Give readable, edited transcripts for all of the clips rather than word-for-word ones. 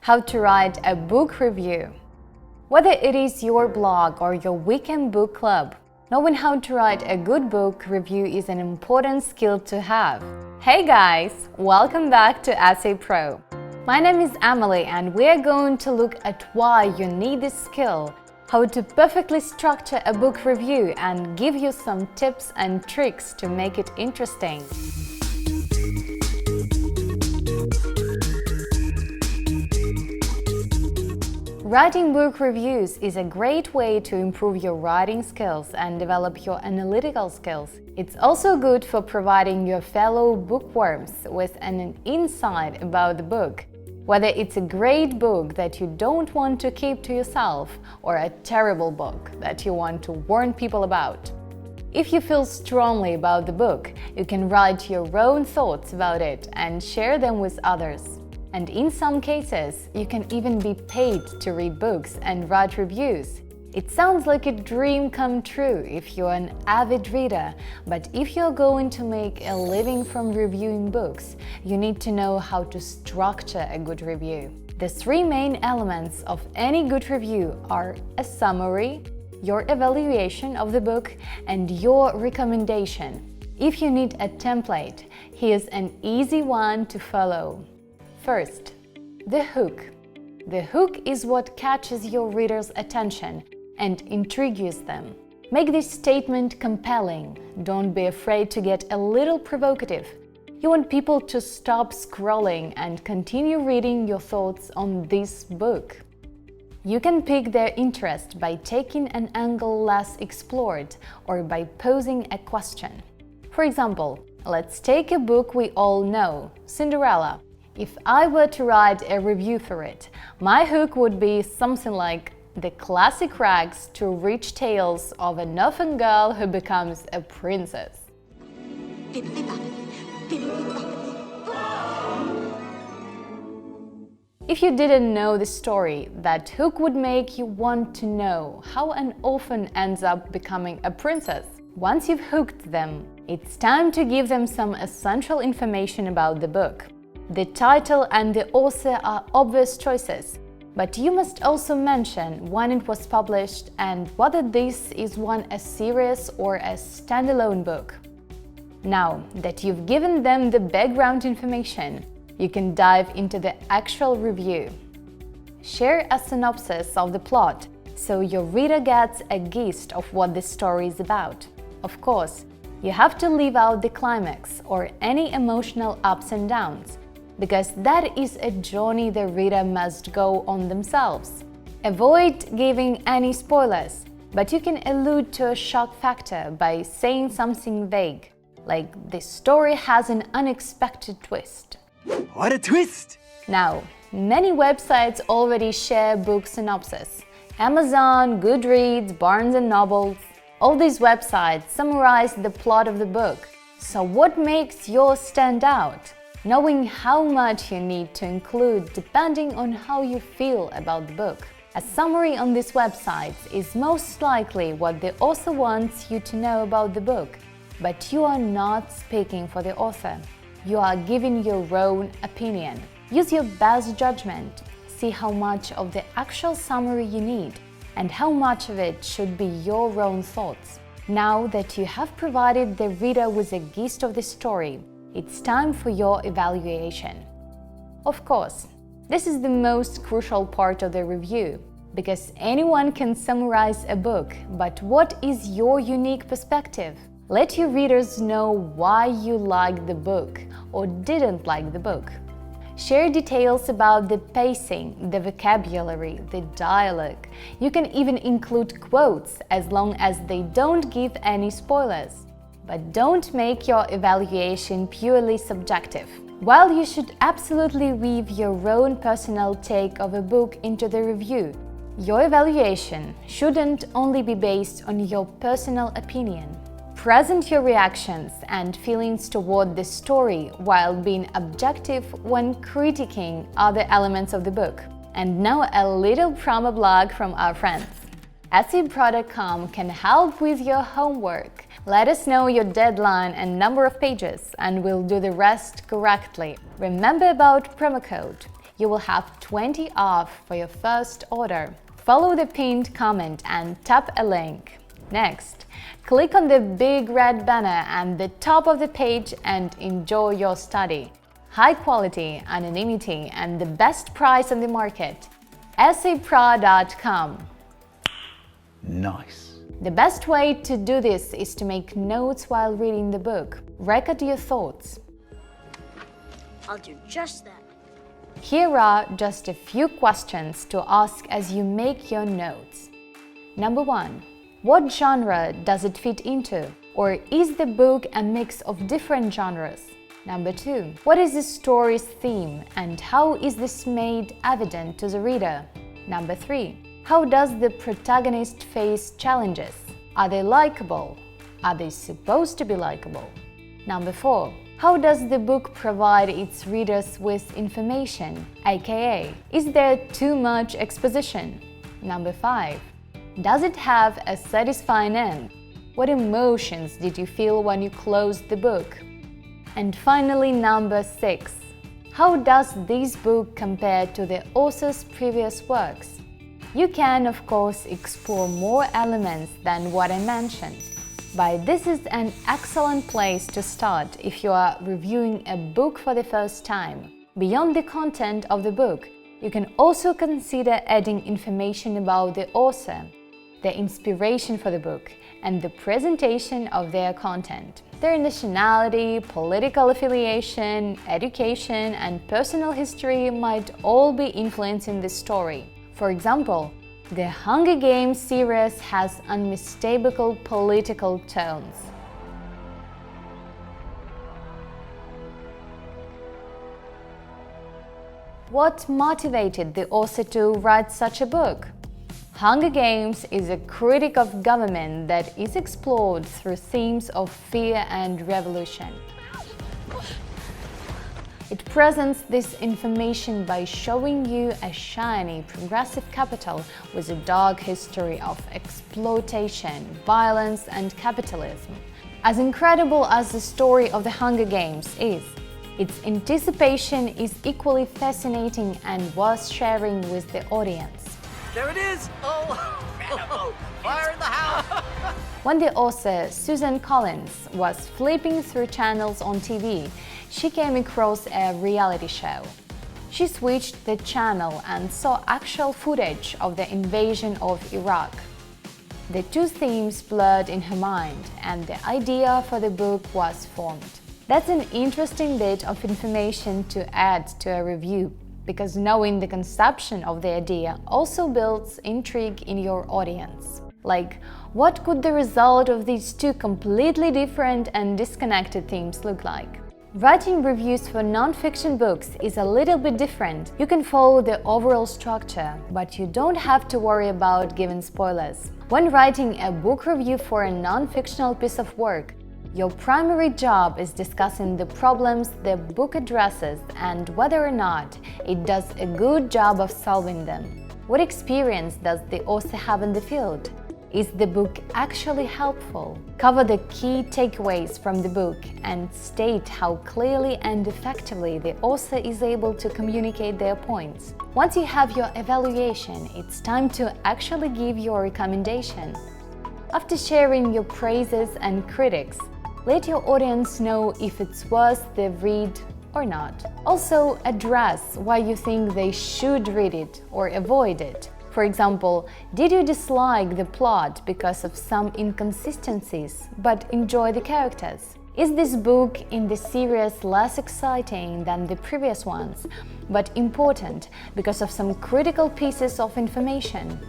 How to write a book review. Whether it is your blog or your weekend book club, knowing how to write a good book review is an important skill to have. Hey guys, welcome back to EssayPro. My name is Emily and we are going to look at why you need this skill, how to perfectly structure a book review, and give you some tips and tricks to make it interesting. Writing book reviews is a great way to improve your writing skills and develop your analytical skills. It's also good for providing your fellow bookworms with an insight about the book, whether it's a great book that you don't want to keep to yourself or a terrible book that you want to warn people about. If you feel strongly about the book, you can write your own thoughts about it and share them with others. And in some cases, you can even be paid to read books and write reviews. It sounds like a dream come true if you're an avid reader, but if you're going to make a living from reviewing books, you need to know how to structure a good review. The three main elements of any good review are a summary, your evaluation of the book, and your recommendation. If you need a template, here's an easy one to follow. First, the hook. The hook is what catches your reader's attention and intrigues them. Make this statement compelling. Don't be afraid to get a little provocative. You want people to stop scrolling and continue reading your thoughts on this book. You can pick their interest by taking an angle less explored or by posing a question. For example, let's take a book we all know, Cinderella. If I were to write a review for it, my hook would be something like the classic rags to rich tales of an orphan girl who becomes a princess. If you didn't know the story, that hook would make you want to know how an orphan ends up becoming a princess. Once you've hooked them, it's time to give them some essential information about the book. The title and the author are obvious choices, but you must also mention when it was published and whether this is a series or a standalone book. Now that you've given them the background information, you can dive into the actual review. Share a synopsis of the plot so your reader gets a gist of what the story is about. Of course, you have to leave out the climax or any emotional ups and downs, because that is a journey the reader must go on themselves. Avoid giving any spoilers, but you can allude to a shock factor by saying something vague, like "this story has an unexpected twist." What a twist! Now, many websites already share book synopses. Amazon, Goodreads, Barnes & Noble, all these websites summarize the plot of the book. So what makes yours stand out? Knowing how much you need to include depending on how you feel about the book. A summary on these websites is most likely what the author wants you to know about the book, but you are not speaking for the author. You are giving your own opinion. Use your best judgment. See how much of the actual summary you need and how much of it should be your own thoughts. Now that you have provided the reader with a gist of the story, it's time for your evaluation. Of course, this is the most crucial part of the review, because anyone can summarize a book, but what is your unique perspective? Let your readers know why you liked the book or didn't like the book. Share details about the pacing, the vocabulary, the dialogue. You can even include quotes as long as they don't give any spoilers. But don't make your evaluation purely subjective. While you should absolutely weave your own personal take of a book into the review, your evaluation shouldn't only be based on your personal opinion. Present your reactions and feelings toward the story while being objective when critiquing other elements of the book. And now a little promo blog from our friends. EssayPro.com can help with your homework. Let us know your deadline and number of pages, and we'll do the rest correctly. Remember about promo code. you will have 20 off for your first order. Follow the pinned comment and tap a link. Next, click on the big red banner at the top of the page and enjoy your study. High quality, anonymity, and the best price on the market. EssayPro.com. Nice. The best way to do this is to make notes while reading the book. Record your thoughts. I'll do just that. Here are just a few questions to ask as you make your notes. Number 1. What genre does it fit into? Or is the book a mix of different genres? Number 2. What is the story's theme and how is this made evident to the reader? Number 3. How does the protagonist face challenges? Are they likable? Are they supposed to be likable? Number 4. How does the book provide its readers with information, aka, is there too much exposition? Number 5. Does it have a satisfying end? What emotions did you feel when you closed the book? And finally, number 6. How does this book compare to the author's previous works? You can, of course, explore more elements than what I mentioned. But this is an excellent place to start if you are reviewing a book for the first time. Beyond the content of the book, you can also consider adding information about the author, the inspiration for the book, and the presentation of their content. Their nationality, political affiliation, education, and personal history might all be influencing the story. For example, the Hunger Games series has unmistakable political tones. What motivated the author to write such a book? Hunger Games is a critique of government that is explored through themes of fear and revolution. It presents this information by showing you a shiny, progressive capital with a dark history of exploitation, violence, and capitalism. As incredible as the story of the Hunger Games is, its anticipation is equally fascinating and worth sharing with the audience. There it is! Oh, fire in the house! When the author, Susan Collins, was flipping through channels on TV, she came across a reality show. She switched the channel and saw actual footage of the invasion of Iraq. The two themes blurred in her mind, and the idea for the book was formed. That's an interesting bit of information to add to a review, because knowing the conception of the idea also builds intrigue in your audience. Like, what could the result of these two completely different and disconnected themes look like? Writing reviews for non-fiction books is a little bit different. You can follow the overall structure, but you don't have to worry about giving spoilers. When writing a book review for a non-fictional piece of work, your primary job is discussing the problems the book addresses and whether or not it does a good job of solving them. What experience does the author have in the field? Is the book actually helpful? Cover the key takeaways from the book and state how clearly and effectively the author is able to communicate their points. Once you have your evaluation, it's time to actually give your recommendation. After sharing your praises and critics, let your audience know if it's worth the read or not. Also, address why you think they should read it or avoid it. For example, did you dislike the plot because of some inconsistencies, but enjoy the characters? Is this book in the series less exciting than the previous ones, but important because of some critical pieces of information?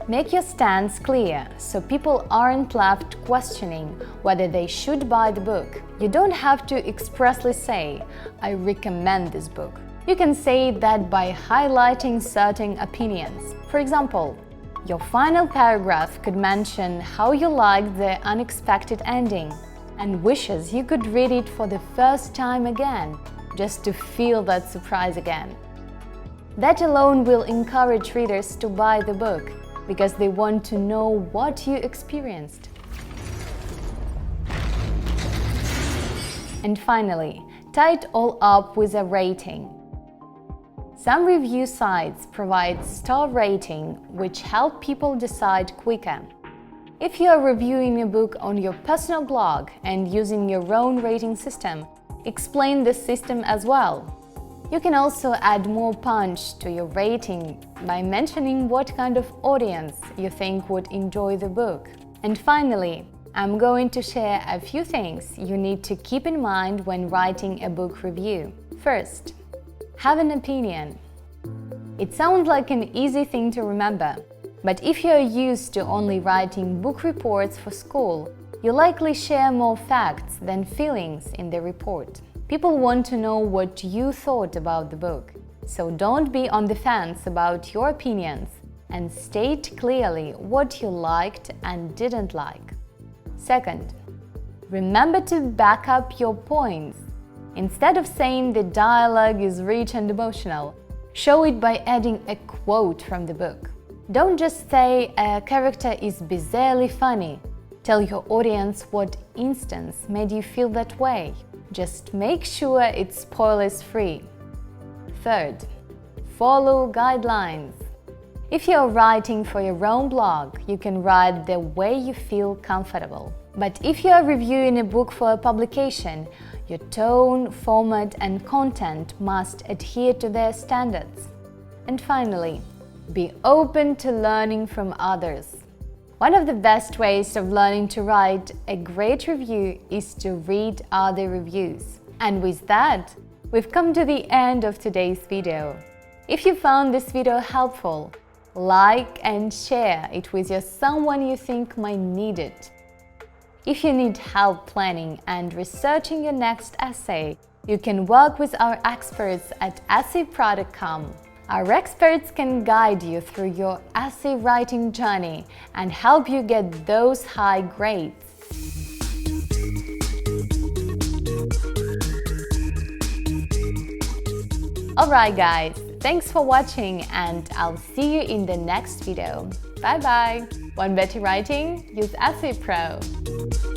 Make your stance clear, so people aren't left questioning whether they should buy the book. You don't have to expressly say, "I recommend this book." You can say that by highlighting certain opinions. For example, your final paragraph could mention how you liked the unexpected ending and wishes you could read it for the first time again, just to feel that surprise again. That alone will encourage readers to buy the book, because they want to know what you experienced. And finally, tie it all up with a rating. Some review sites provide star rating, which help people decide quicker. If you are reviewing a book on your personal blog and using your own rating system, explain this system as well. You can also add more punch to your rating by mentioning what kind of audience you think would enjoy the book. And finally, I'm going to share a few things you need to keep in mind when writing a book review. First, have an opinion. It sounds like an easy thing to remember, but if you're used to only writing book reports for school, you likely share more facts than feelings in the report. People want to know what you thought about the book, so don't be on the fence about your opinions and state clearly what you liked and didn't like. Second, remember to back up your points. Instead of saying the dialogue is rich and emotional, show it by adding a quote from the book. Don't just say a character is bizarrely funny. Tell your audience what instance made you feel that way. Just make sure it's spoilers-free. Third, follow guidelines. If you're writing for your own blog, you can write the way you feel comfortable. But if you are reviewing a book for a publication, your tone, format, and content must adhere to their standards. And finally, be open to learning from others. One of the best ways of learning to write a great review is to read other reviews. And with that, we've come to the end of today's video. If you found this video helpful, like and share it with someone you think might need it. If you need help planning and researching your next essay, you can work with our experts at EssayPro.com. Our experts can guide you through your essay writing journey and help you get those high grades. Alright guys, thanks for watching and I'll see you in the next video. Bye bye! Want better writing? Use EssayPro.